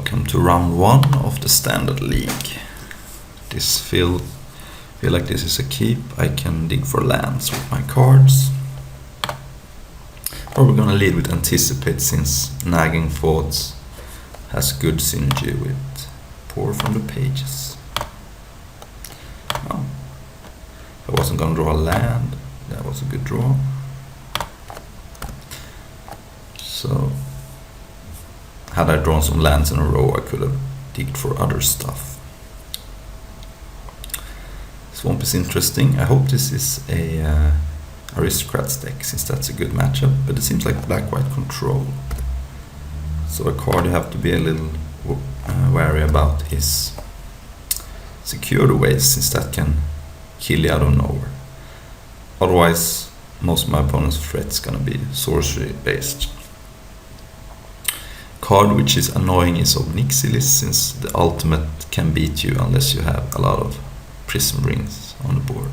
Welcome to round 1 of the standard league. This feel like this is a keep. I can dig for lands with my cards. Or we're gonna lead with anticipate, since nagging thoughts has good synergy with pour from the pages. Oh, I wasn't gonna draw a land. That was a good draw. So had I drawn some lands in a row, I could have digged for other stuff. Swamp is interesting. I hope this is a aristocrats deck, since that's a good matchup, but it seems like black-white control. So a card you have to be a little wary about is Secure the Waves, since that can kill you out of nowhere. Otherwise, most of my opponent's threats gonna be sorcery based. Card which is annoying is Obnixilis, since the ultimate can beat you unless you have a lot of prism rings on the board.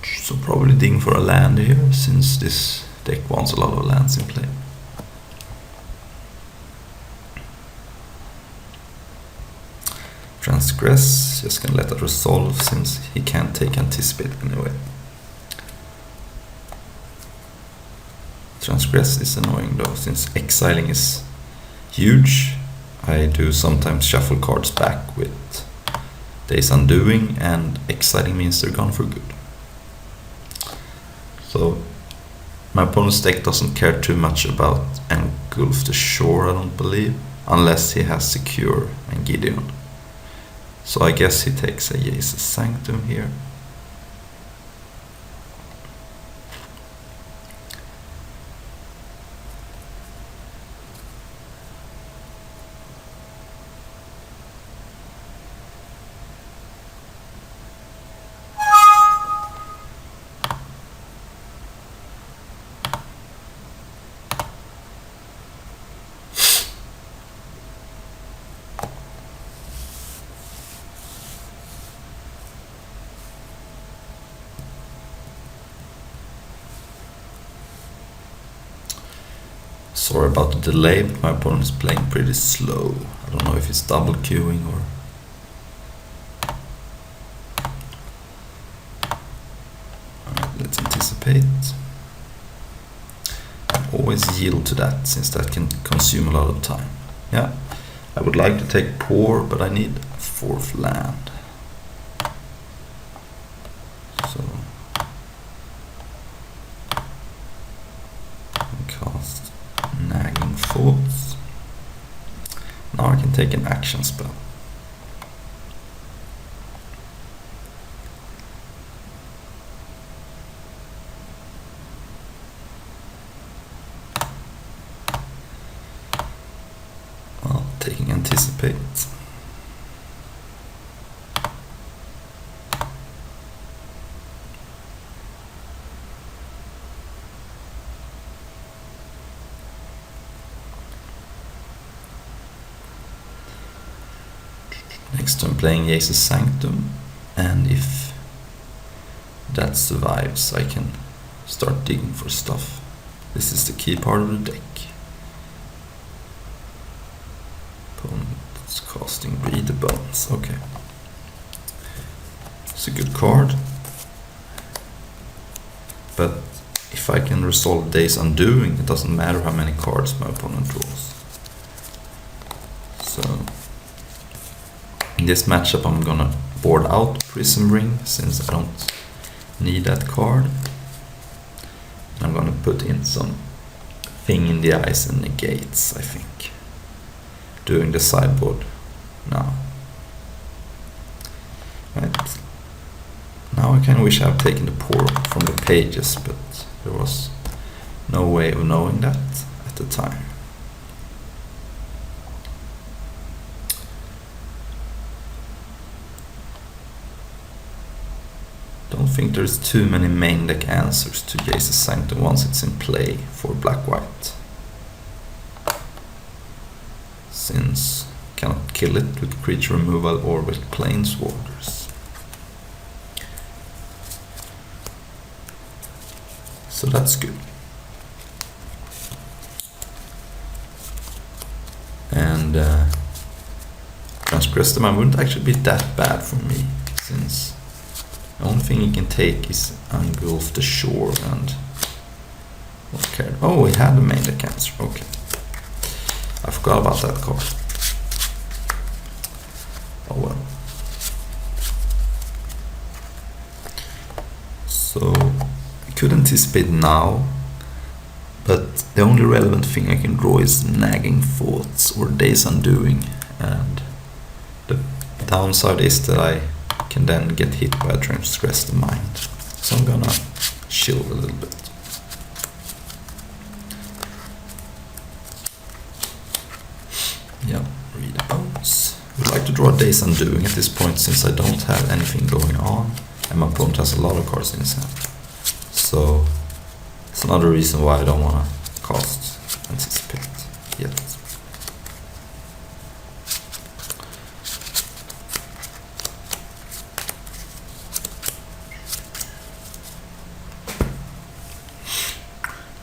So probably digging for a land here, since this deck wants a lot of lands in play. Transgress, just gonna let that resolve, since he can't take anticipate anyway. Transgress is annoying though, since exiling is huge. I do sometimes shuffle cards back with Days Undoing, and exiling means they're gone for good. So my opponent's deck doesn't care too much about Engulf the Shore, I don't believe, unless he has Secure and Gideon. So I guess he takes a Jesus Sanctum here. Sorry about the delay, but my opponent is playing pretty slow. I don't know if it's double queuing or... Alright, let's anticipate. Always yield to that, since that can consume a lot of time. Yeah, I would like to take pour, but I need a 4th land. So... cast Nagging Thoughts. Now I can take an action spell. Well, taking anticipate. Next I'm playing Jesus Sanctum, and if that survives I can start digging for stuff. This is the key part of the deck. Opponent's casting Breed the Bones, okay. It's a good card. But if I can resolve Days Undoing, it doesn't matter how many cards my opponent draws. So in this matchup I'm gonna board out Prism Ring, since I don't need that card. And I'm gonna put in some Thing in the Eyes and Negates, I think. Doing the sideboard now. Right. Now I kinda wish I had taken the pour from the pages, but there was no way of knowing that at the time. Don't think there's too many main deck answers to Jesus Sanctum once it's in play for black-white, since cannot kill it with creature removal or with planeswalkers. So that's good. And transgress the mind wouldn't actually be that bad for me, since the only thing he can take is engulf the shore and what card? Oh, he had the main deck cancer. Okay, I forgot about that card. Oh well. So I could anticipate now, but the only relevant thing I can draw is Nagging Thoughts or Days Undoing, and the downside is that I can then get hit by a Transgress the Mind. So I'm gonna chill a little bit. Yeah, read the bones. I would like to draw Days Undoing at this point, since I don't have anything going on and my opponent has a lot of cards in his hand. So it's another reason why I don't want to cast Anticipate yet.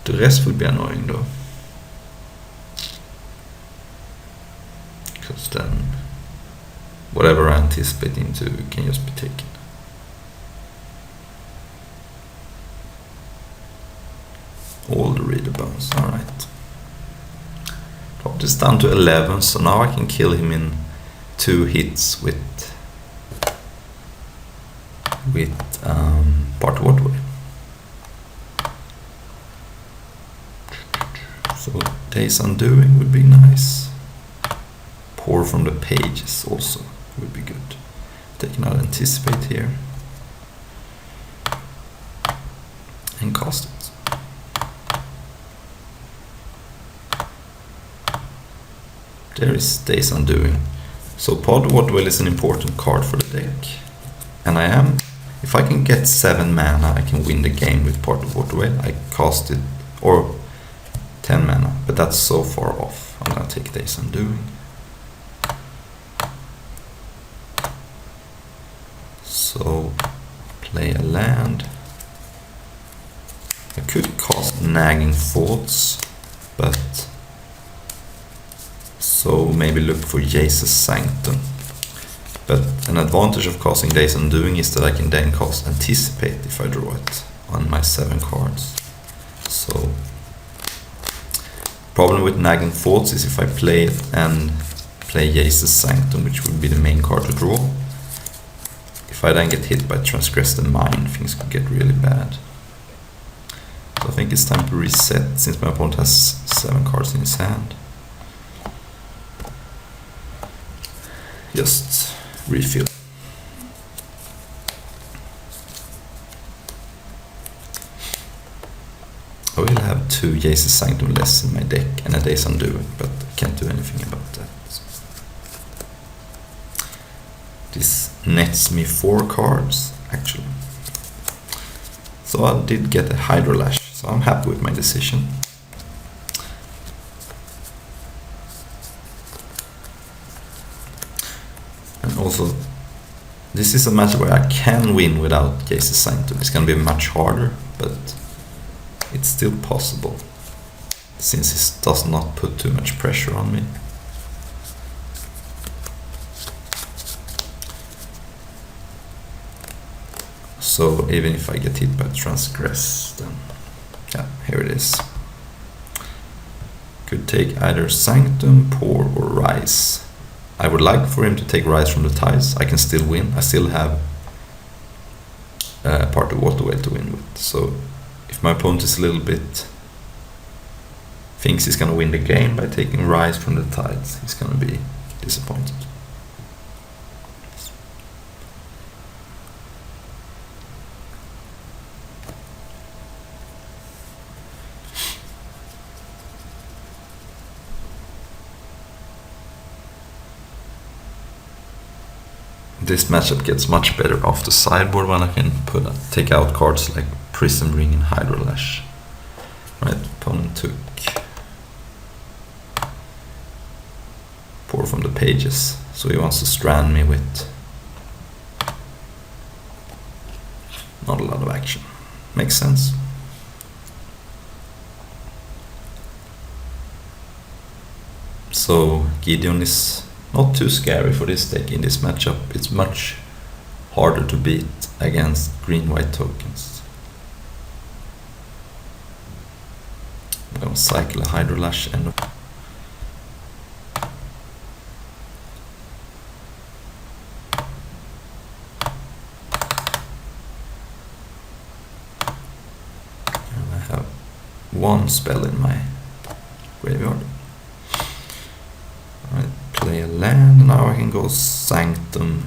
The rest would be annoying though, because then whatever I anticipate into can just be taken. All the reader bones, alright. Drop this down to 11, so now I can kill him in 2 hits with Part Waterway. So Days Undoing would be nice. Pour from the Pages also would be good. Take another Anticipate here and cast it. There is Days Undoing. So Pod Waterwell is an important card for the deck. And if I can get 7 mana, I can win the game with Pod Waterwell. I cast it, or 10 mana, but that's so far off. I'm gonna take Days Undoing. So, play a land. I could cast Nagging Thoughts, but so maybe look for Jesus Sanctum. But an advantage of casting Days Undoing is that I can then cast Anticipate if I draw it on my 7 cards. So problem with Nagging Thoughts is if I play it and play Jesus Sanctum, which would be the main card to draw, if I then get hit by Transgress the Mind, things could get really bad. So I think it's time to reset, since my opponent has 7 cards in his hand. Just refill. I will have 2 Jesus Sanctum less in my deck and a Days Undoing, but I can't do anything about that. This nets me 4 cards, actually. So I did get a Hydrolash, so I'm happy with my decision. And also, this is a match where I can win without Jesus Sanctum. It's going to be much harder, but it's still possible, since it does not put too much pressure on me. So even if I get hit by Transgress, then yeah, here it is. Could take either Sanctum, Pour, or Rise. I would like for him to take Rise from the Ties. I can still win. I still have Part of Waterwell to win with. So if my opponent is a little bit thinks he's gonna win the game by taking Rise from the Tides, he's gonna be disappointed. This matchup gets much better off the sideboard when I can take out cards like Prism Ring and Hydrolash. Right, opponent took Pour from the Pages, so he wants to strand me with not a lot of action. Makes sense. So Gideon is not too scary for this deck in this matchup. It's much harder to beat against green-white tokens. I'm gonna cycle a Hydrolash and I have one spell in my graveyard. Alright, play a land. Now I can go Sanctum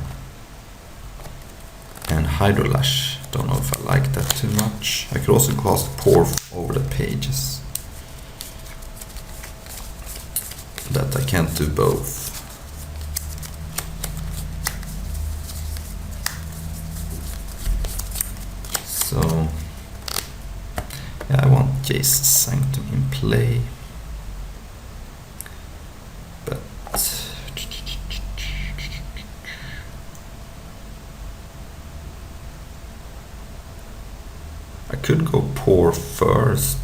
and Hydrolash. Don't know if I like that too much. I could also cast Pour over the pages. That I can't do both. So yeah, I want Jace's Sanctum in play. But I could go Pour first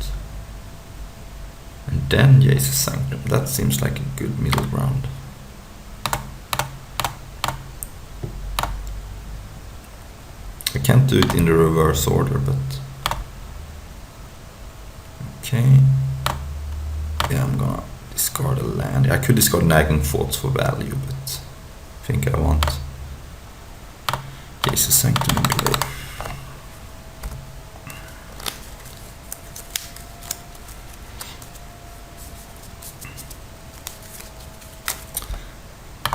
and then Jace's Sanctum. That seems like a good middle ground. I can't do it in the reverse order, but okay. Yeah, I'm gonna discard a land. I could discard Nagging Thoughts for value, but I think I want Jace's Sanctum in play.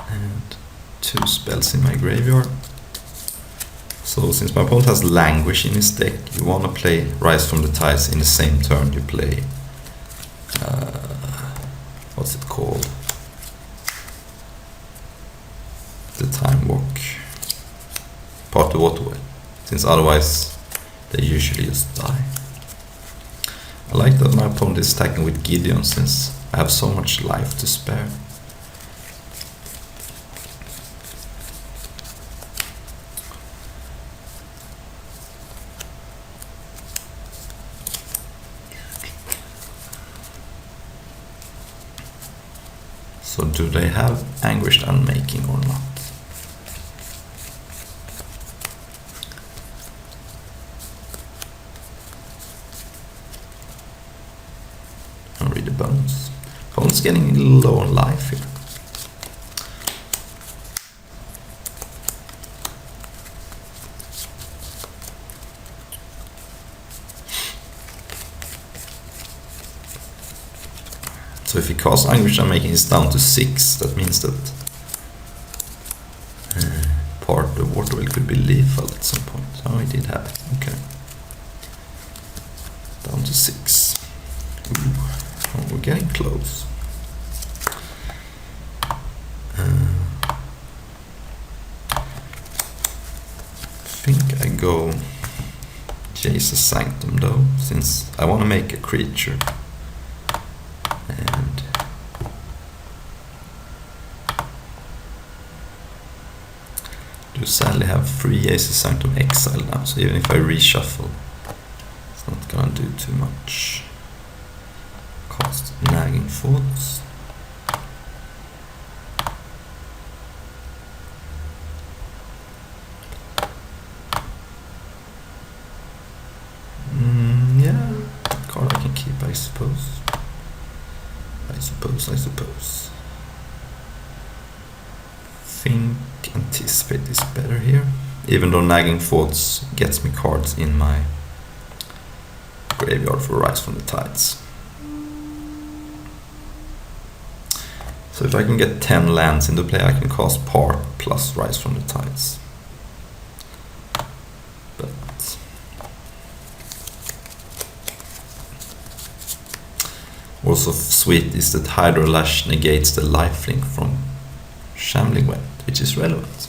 And 2 spells in my graveyard. So since my opponent has Languish in his deck, you want to play Rise from the Tides in the same turn you play what's it called? The Time Walk. Part of Waterway. Since otherwise they usually just die. I like that my opponent is attacking with Gideon since I have so much life to spare. So do they have Anguished Unmaking or not? I'll read the bones. Opponent's getting a little low on life here. So if he casts Anguish Unmaking, he's down to 6. That means that part of Waterwheel could be lethal at some point. Oh, he did have it. Okay. Down to 6. Ooh. Oh, we're getting close. I think I go Jace's Sanctum though, since I want to make a creature. And do sadly have 3 Aces Sanctum exiled now, so even if I reshuffle, it's not gonna do too much. Cast Nagging Thoughts. Yeah, that card I can keep, I suppose. I suppose. Think Anticipate is better here. Even though Nagging Thoughts gets me cards in my graveyard for Rise from the Tides. So if I can get 10 lands into play, I can cast Part plus Rise from the Tides. But also sweet is that Hydrolash negates the lifelink from Shambling Web, which is relevant.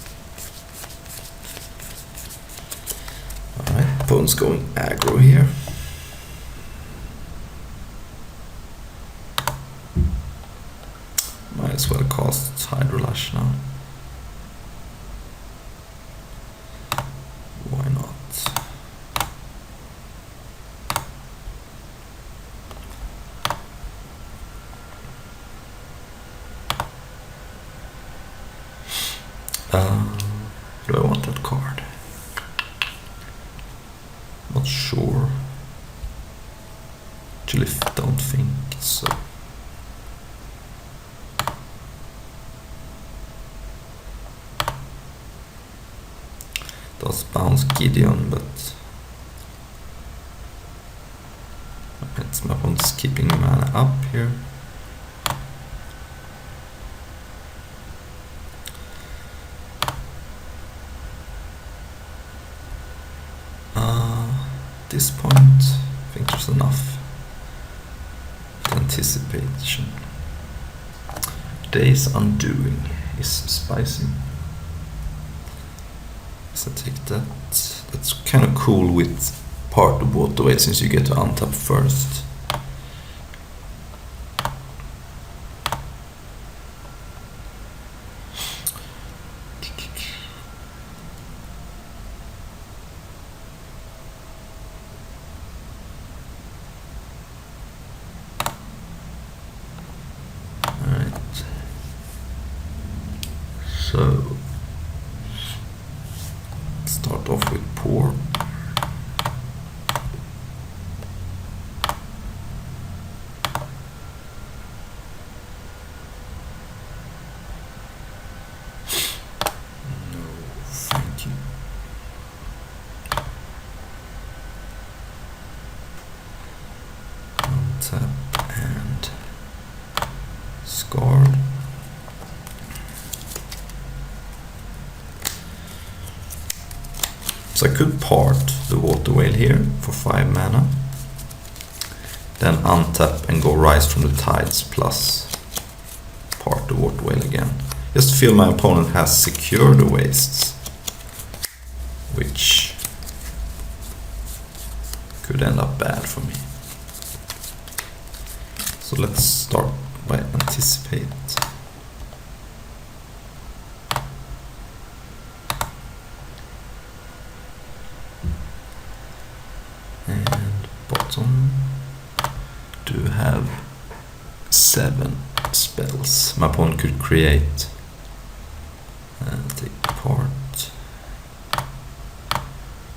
Alright, opponent's going aggro here. Might as well cast Hydrolash now. Why not? Do I want that card? Not sure. Actually, don't think so. Does bounce Gideon, but it's my opponent's keeping the mana up here. At this point, I think there's enough anticipation. Day's Undoing is spicy. So I take that. That's kind of cool with part of Waterway since you get to untap first. So, start off with Pour. No, thank you. Untap and Scarred. So I could part the Water Whale here for 5 mana, then untap and go Rise from the Tides plus part the Water Whale again. Just feel my opponent has secured the wastes, which could end up bad for me. So let's start by Anticipate. And bottom do have 7 spells. My opponent could create take part.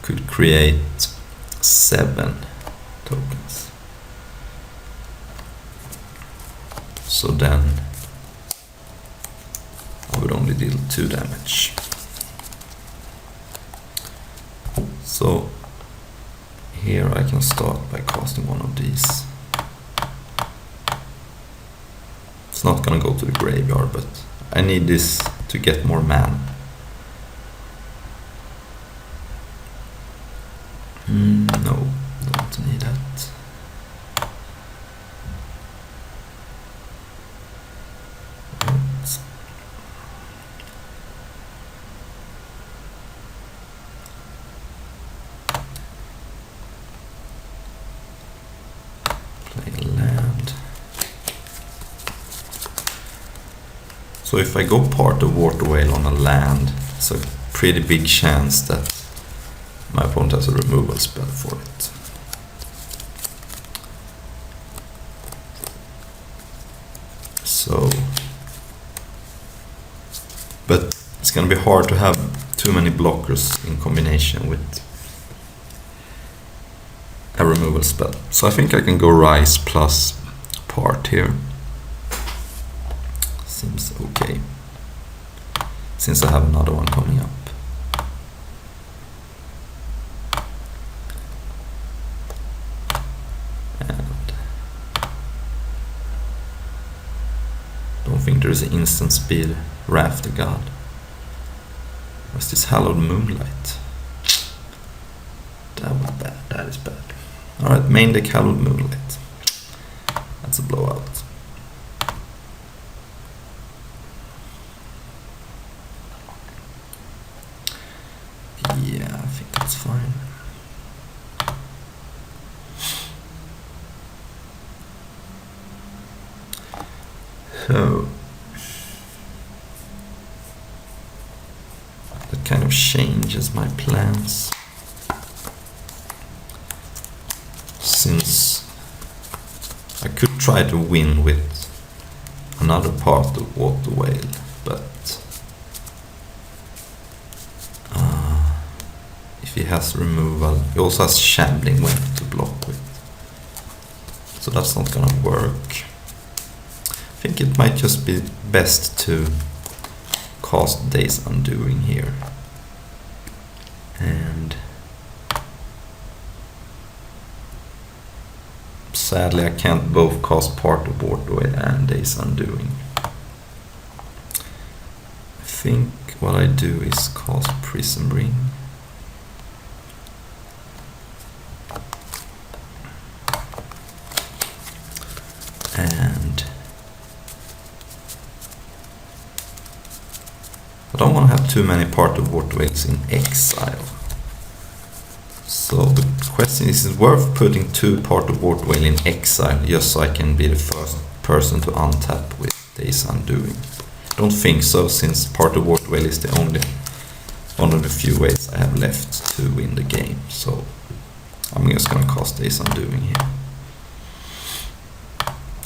Could create 7 tokens. So then I would only deal 2 damage. So here I can start by casting one of these. It's not gonna go to the graveyard, but I need this to get more mana. No, don't need that. Right. Play land. So if I go part of Water Whale on a land, it's a pretty big chance that my opponent has a removal spell for it. So, but it's gonna be hard to have too many blockers in combination with a removal spell. So I think I can go Rise plus part here. Seems okay, since I have another one coming up. And don't think there's an instant speed Wrath the God. What's this Hallowed Moonlight? That was bad, that is bad. Alright, main deck Hallowed Moonlight. That's a blowout. Yeah, I think that's fine. So that kind of changes my plans, since I could try to win with another part of Water Whale, but has removal. He also has shambling when to block with. So that's not gonna work. I think it might just be best to cast Days Undoing here. And sadly I can't both cast Part of Waterway and Days Undoing. I think what I do is cast Prism Ring. And I don't want to have too many Part of Waterways in exile. So the question is it worth putting 2 Part of Waterway in exile just so I can be the first person to untap with Days Undoing? I don't think so, since Part of Waterway is the only one of the few ways I have left to win the game. So I'm just gonna cast Days Undoing here,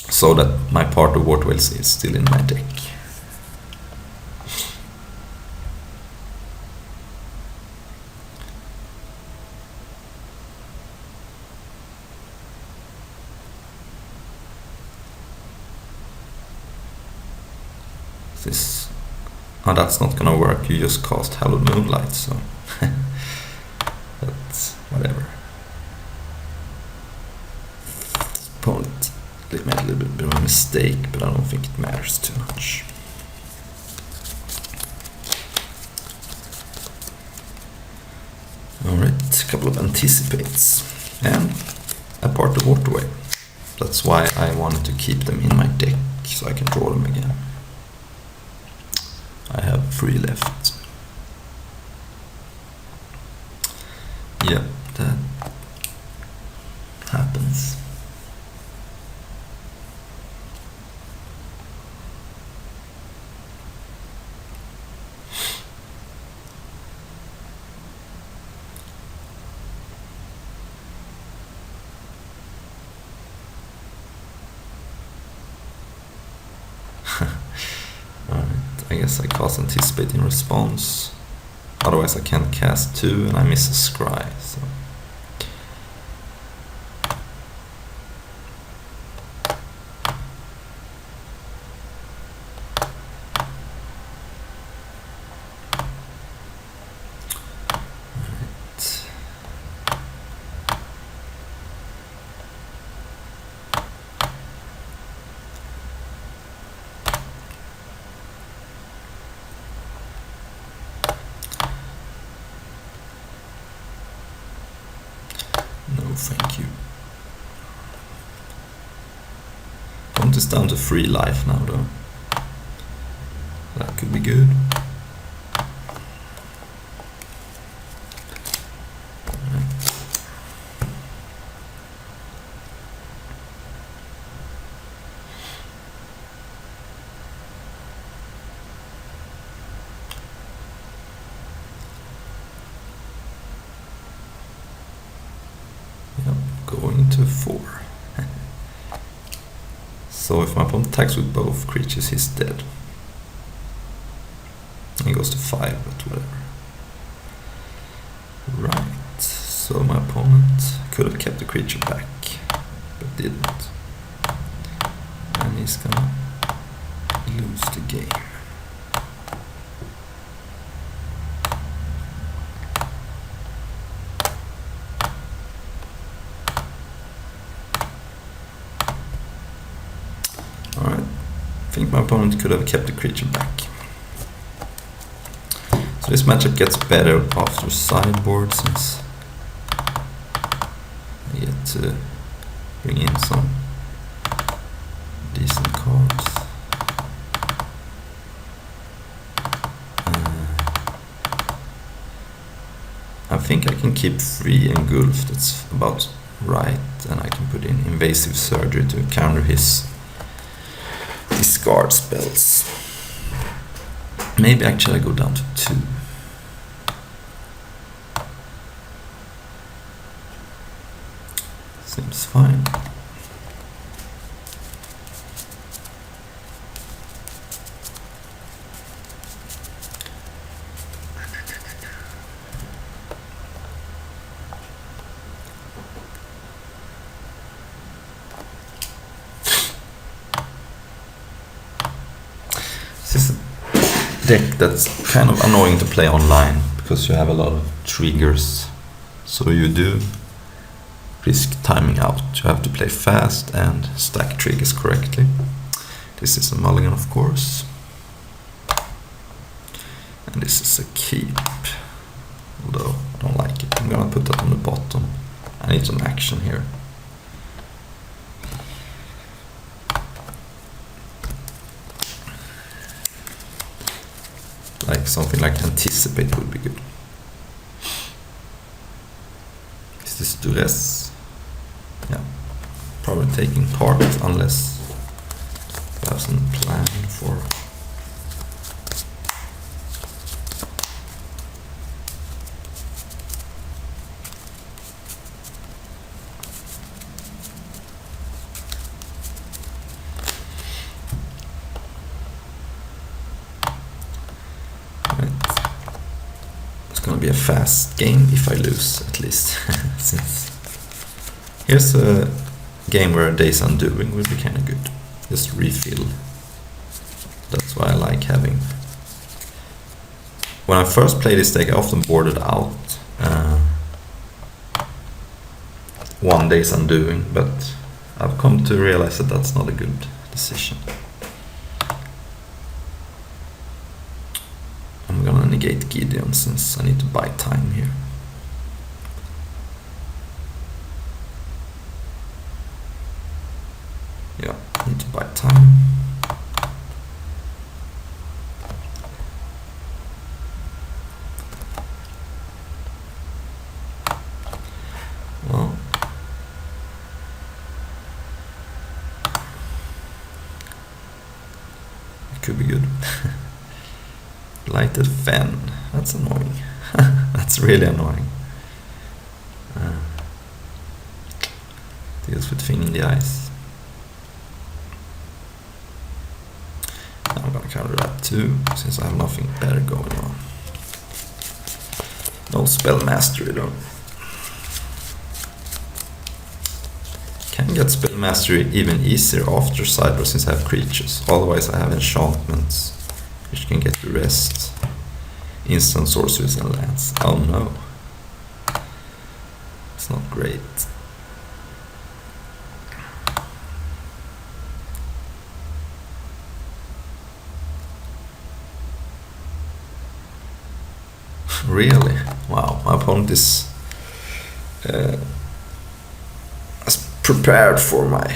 so that my Part of Waterway is still in my deck. This, oh, that's not gonna work. You just cast Hallowed Moonlight, so that's whatever. Opponent made a little bit of a mistake, but I don't think it matters too much. Alright, a couple of anticipates and a Part of Waterway. That's why I wanted to keep them in my deck, so I can draw them again. I have 3 left. Yeah, that happens. I guess I cast Anticipate in response. Otherwise I can't cast 2 and I miss a scry. So. No, thank you. Count is down to 3 life now, though. That could be good. Going to 4. So if my opponent attacks with both creatures, he's dead. He goes to 5, but whatever. Right, so my opponent could have kept the creature back, but didn't. And he's gonna lose the game. I think my opponent could have kept the creature back. So this matchup gets better after sideboard, since I get to bring in some decent cards. I think I can keep 3 Engulf, that's about right, and I can put in Invasive Surgery to counter his discard spells. Maybe actually I go down to 2. Seems fine. deck that's kind of annoying to play online because you have a lot of triggers. So you do risk timing out. You have to play fast and stack triggers correctly. This is a mulligan, of course. And this is a keep. Although I don't like it. I'm gonna put that on the bottom. I need some action here. Like something like anticipate would be good. Is this duress? Yeah. Probably taking part unless you have some plan for. It's gonna be a fast game if I lose, at least. Since here's a game where Days Undoing would be kind of good. Just refill. That's why I like having. When I first played this deck, I often boarded out one Days Undoing, but I've come to realize that that's not a good decision. I'm gonna negate Gideon since I need to buy time here. Yeah, I need to buy time. Well, it could be good. Lighted fan. That's annoying. That's really annoying. Deals with thing in the eyes. I'm gonna counter that too, since I have nothing better going on. No spell mastery though. Can get spell mastery even easier after Sidra since I have creatures. Otherwise I have enchantments, which can get the rest. Instant sorceries and lands. Oh no. It's not great. Really? Wow, my opponent is prepared for my...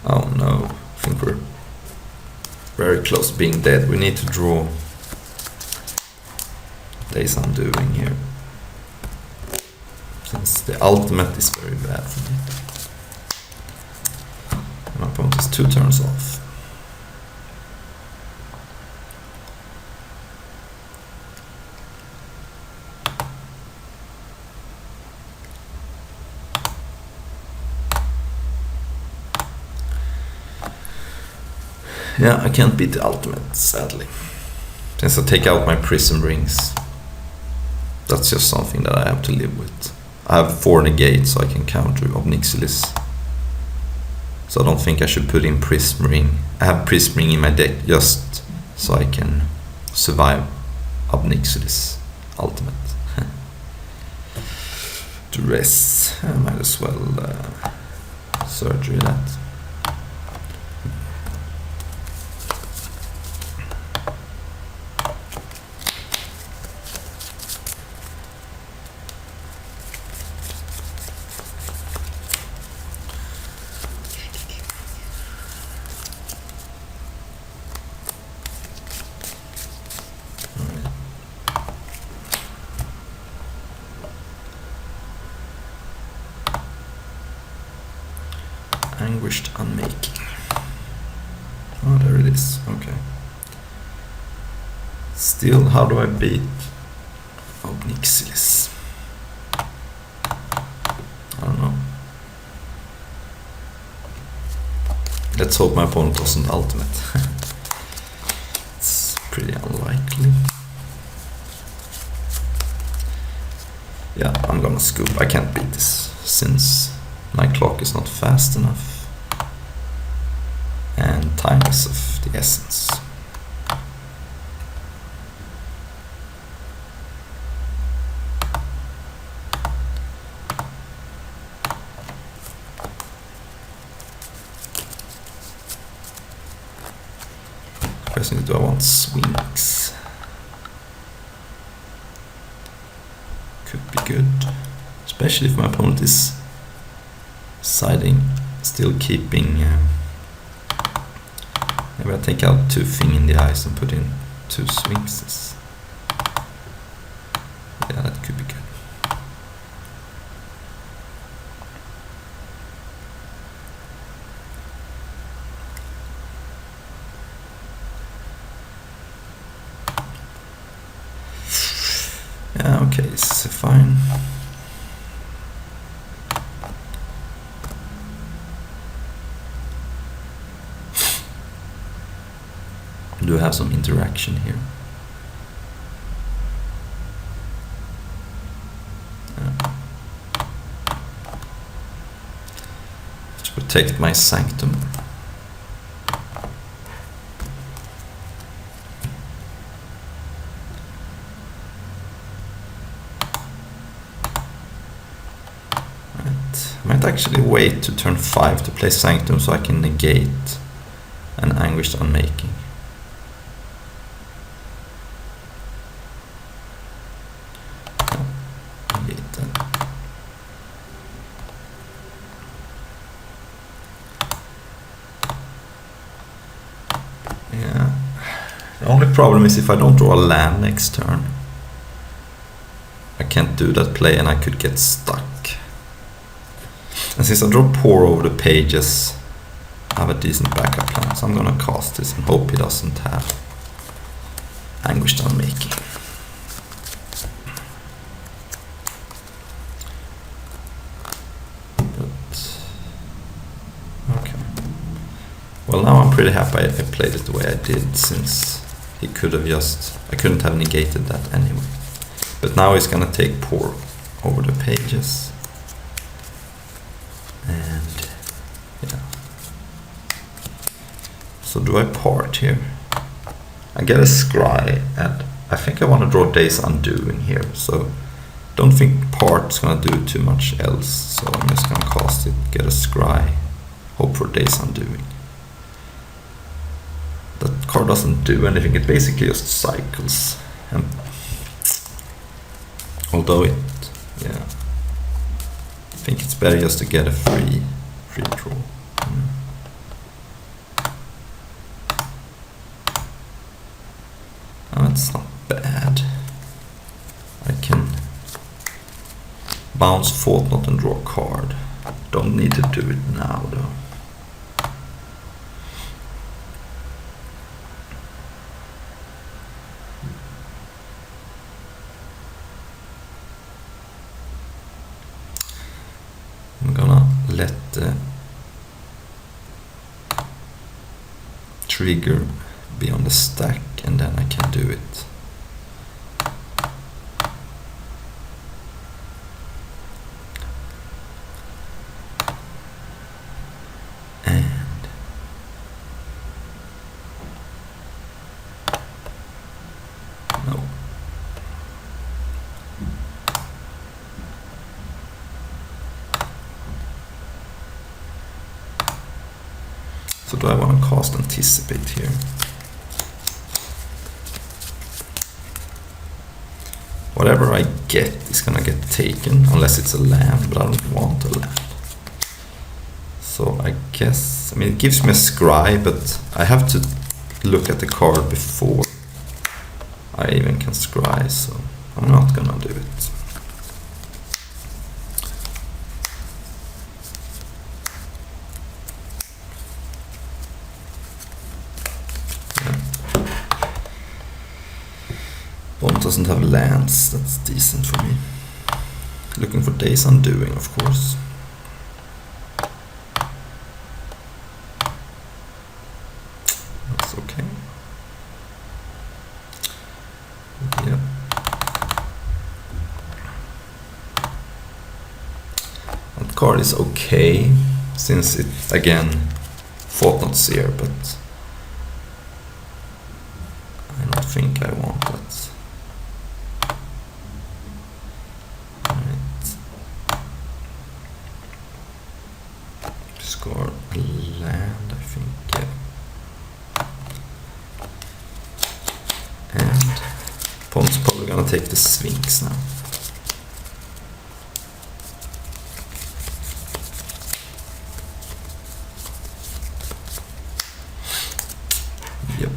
Oh no, I think we're very close to being dead. We need to draw Days Undoing here, since the ultimate is very bad for me. My opponent is 2 turns off. Yeah, I can't beat the ultimate, sadly. Since I take out my prism rings, that's just something that I have to live with. I have 4 negates, so I can counter Obnixilis. So I don't think I should put in prism ring. I have prism ring in my deck just so I can survive Obnixilis ultimate. Duress, I might as well surgery that. Anguished Unmaking. Oh, there it is. Okay. Still, how do I beat Obnixilis? I don't know. Let's hope my opponent doesn't ultimate. It's pretty unlikely. Yeah, I'm gonna scoop. I can't beat this since my clock is not fast enough. time is of the essence. Question is, do I want swings? Could be good, especially if my opponent is siding, still keeping. Maybe I take out 2 thing in the eyes and put in 2 swings. Yeah, that could be good. Yeah, okay, this is fine. Do I have some interaction here? To protect my sanctum. I might actually wait to turn 5 to play Sanctum so I can negate an Anguished Unmaking. Negate that. Yeah. The only problem is if I don't draw a land next turn, I can't do that play and I could get stuck. And since I draw poor over the pages, I have a decent backup plan, so I'm gonna cast this and hope he doesn't have Anguished Unmaking. But okay. Well, now I'm pretty happy I played it the way I did, since he could have I couldn't have negated that anyway. But now he's gonna take poor over the pages. And yeah. So do I part here? I get a scry, and I think I want to draw Days Undoing here, so don't think part's gonna do too much else, so I'm just gonna cast it, get a scry, hope for Days Undoing. That card doesn't do anything, it basically just cycles. And although it, yeah, I think it's better just to get a free draw. Oh, that's not bad. I can bounce Fortnite and draw a card. Don't need to do it now though. I'm gonna let the trigger be on the stack and then I can do it. And no. So do I want to cast Anticipate here? Whatever I get is gonna get taken, unless it's a land, but I don't want a land. So I guess, I mean, it gives me a scry, but I have to look at the card before I even can scry, so I'm not gonna do it. Bond doesn't have lands, that's decent for me. Looking for Days Undoing, of course. That's okay. Yep. That card is okay, since it, again, Fortnite's here, but think I want that. Right. Score a land, I think, yeah. And opponent's probably gonna take the Sphinx now. Yep.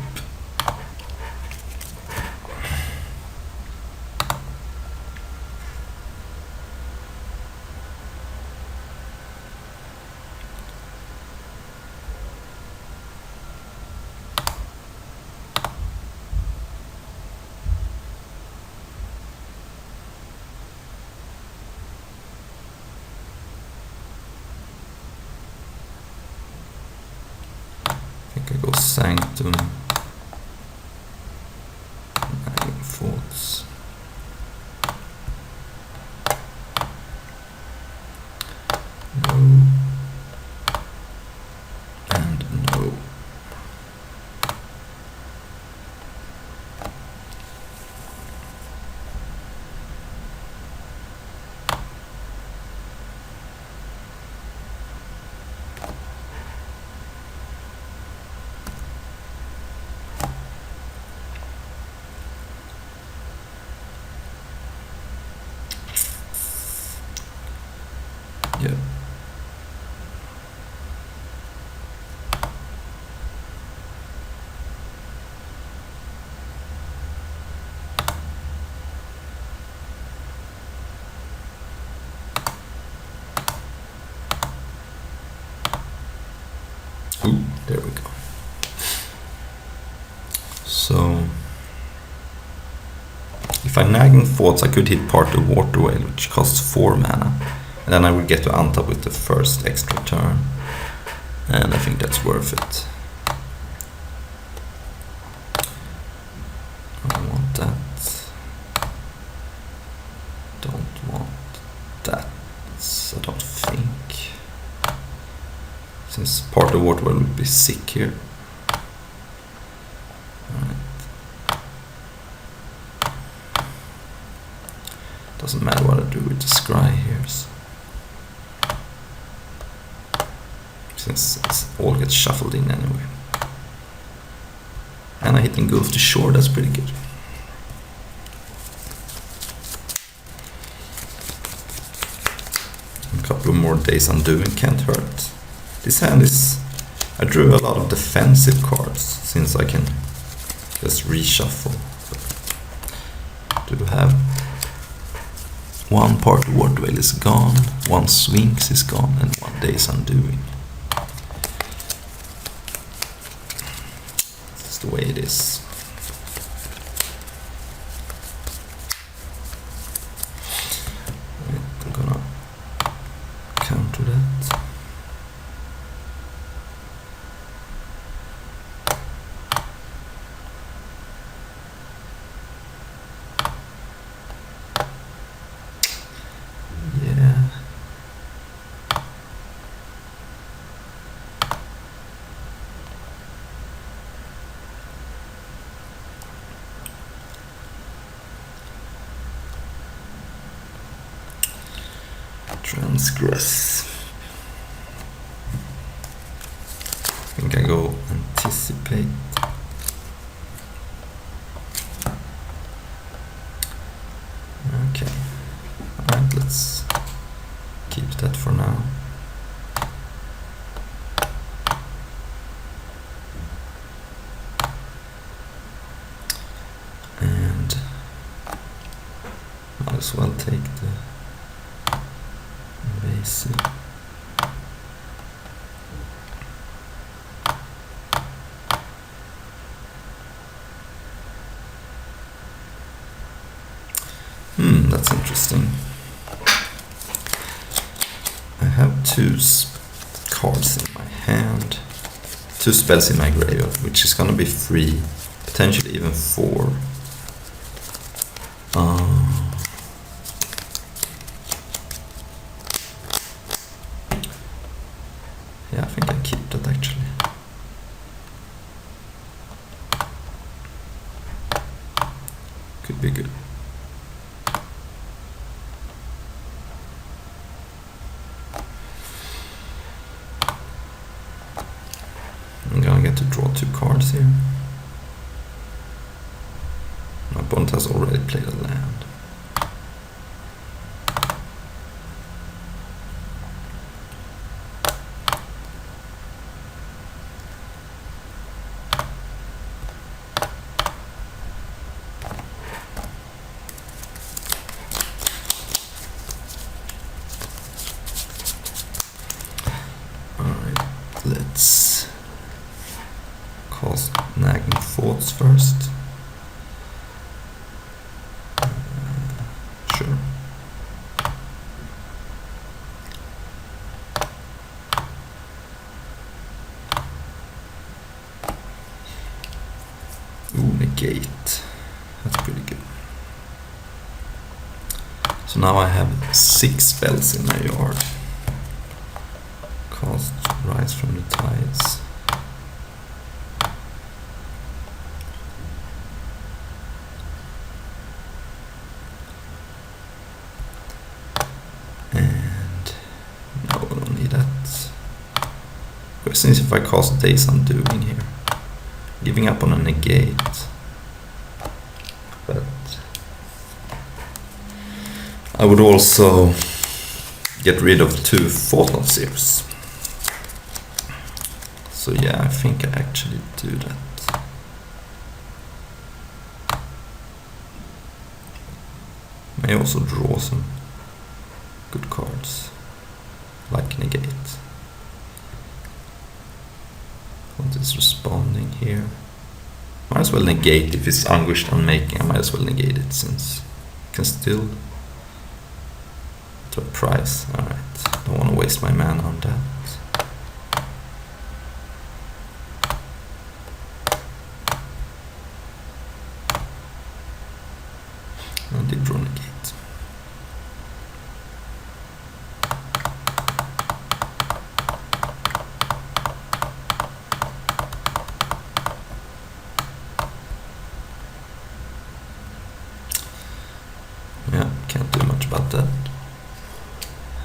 I think I go Sanctum. Nine thoughts. No. And no. Yeah. Ooh, there we go. So if I nagging thoughts, I could hit part of Water Whale, which costs 4 mana, and then I would get to untap with the first extra turn, and I think that's worth it. I don't want that. Don't want that. I don't think. Since part of Water Whale would be sick here. Doesn't matter what I do with the scry here, since it all gets shuffled in anyway. And I hit Engulf the Shore, that's pretty good. A couple of more Days Undoing can't hurt. This hand is... I drew a lot of defensive cards, since I can just reshuffle. Do have... One part of Water Whale is gone, one Sphinx is gone, and one Days Undoing. That's the way it is. Right, I'm gonna counter that. Transgress. I think I go Anticipate. Okay. Alright, let's keep that for now. And might as well take the basic. That's interesting. I have 2 cards in my hand, 2 spells in my graveyard, which is gonna be 3, potentially even 4. Yeah, I think I keep that actually. Could be good. I'm gonna get to draw 2 cards here. My opponent has already played a land. Let's cast Nagging Thoughts first. Sure. Ooh, negate. That's pretty good. So now I have 6 spells in my yard. Cast Rise from the Tides. And no, I don't need that. Question is if I cast Days Undoing here. Giving up on a negate. But I would also get rid of 2 Fortnite Seers. So yeah, I think I actually do that. May also draw some good cards, like negate. What is responding here? Might as well negate if it's Anguished Unmaking. I might as well negate it since I can still to a price. Alright, don't want to waste my mana on that. I did draw negate. Yeah, can't do much about that.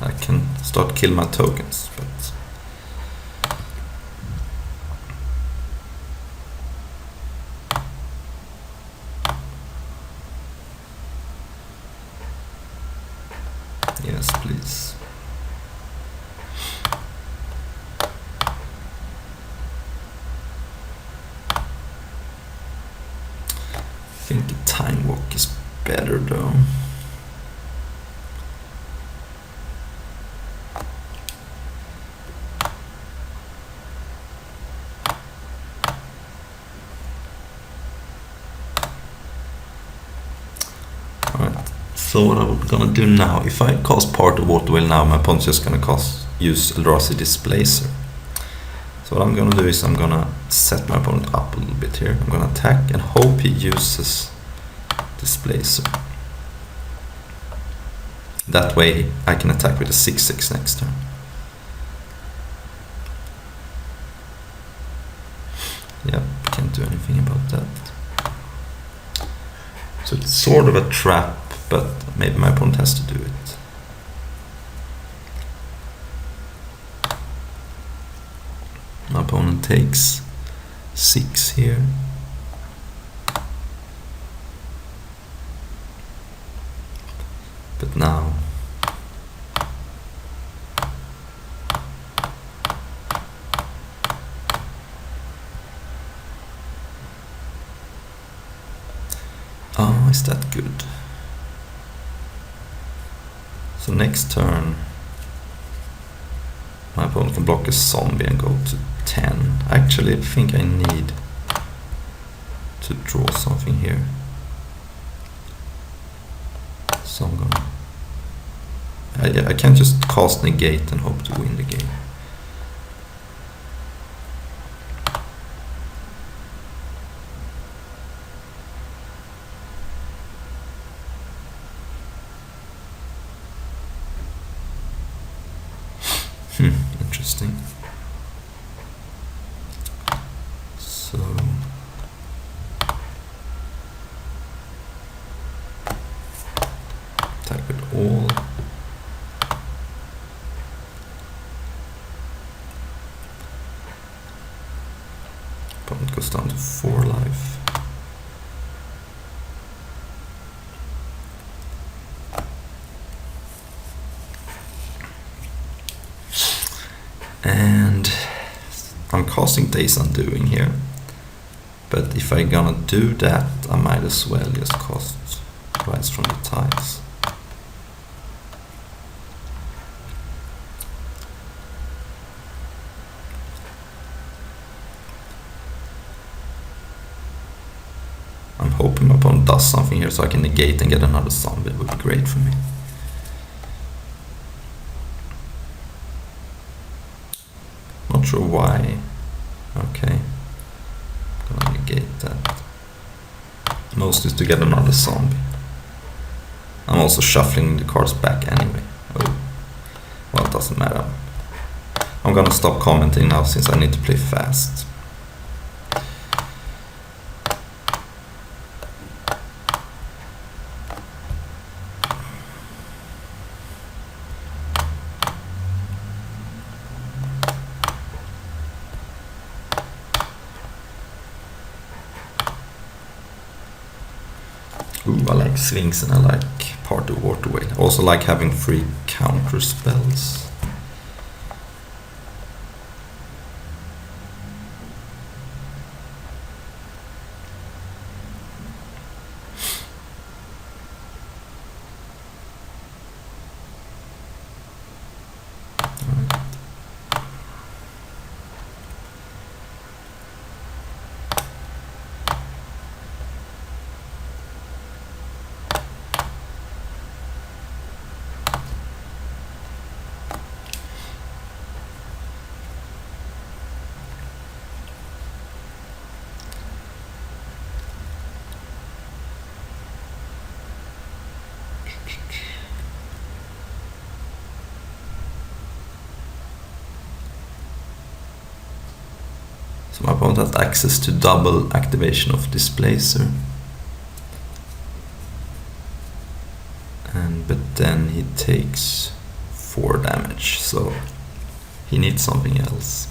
I can start kill my tokens, but yes, please. I think the Time Walk is better though. So what I'm gonna do now, if I cast Part of Water Wheel now, my opponent's just gonna use Eldrazi Displacer. So what I'm gonna do is I'm gonna set my opponent up a little bit here. I'm gonna attack and hope he uses Displacer. That way I can attack with a 6/6 next turn. Yep, can't do anything about that. So it's sort of a trap, but maybe my opponent has to do it. My opponent takes 6 here. But now oh, is that good? So next turn my opponent can block a zombie and go to 10. Actually, I think I need to draw something here. So I'm gonna I can't just cast negate and hope to win the game. Interesting. So Opponent goes down to 4 life. And I'm casting Days Undoing here. But if I'm gonna do that, I might as well just cast Rise from the Tides. I'm hoping my opponent does something here so I can negate and get another zombie. It would be great for me. Not sure why. Okay. Gonna negate that. Mostly to get another zombie. I'm also shuffling the cards back anyway. Oh. Well, it doesn't matter. I'm gonna stop commenting now since I need to play fast. Ooh, I like Sphinx and I like Party Waterway. I also like having free counter spells. So my opponent has access to double activation of Displacer. But then he takes 4 damage, so he needs something else.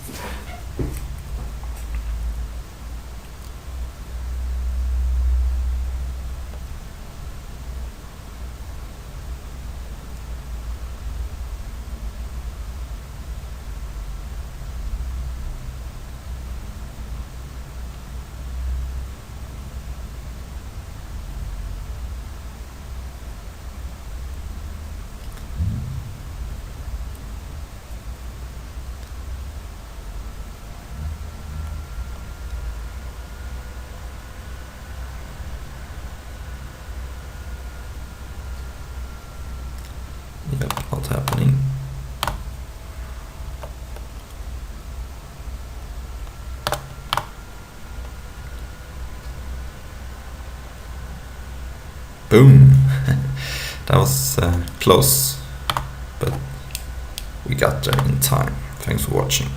Yep, not happening. Boom! That was close, but we got there in time. Thanks for watching.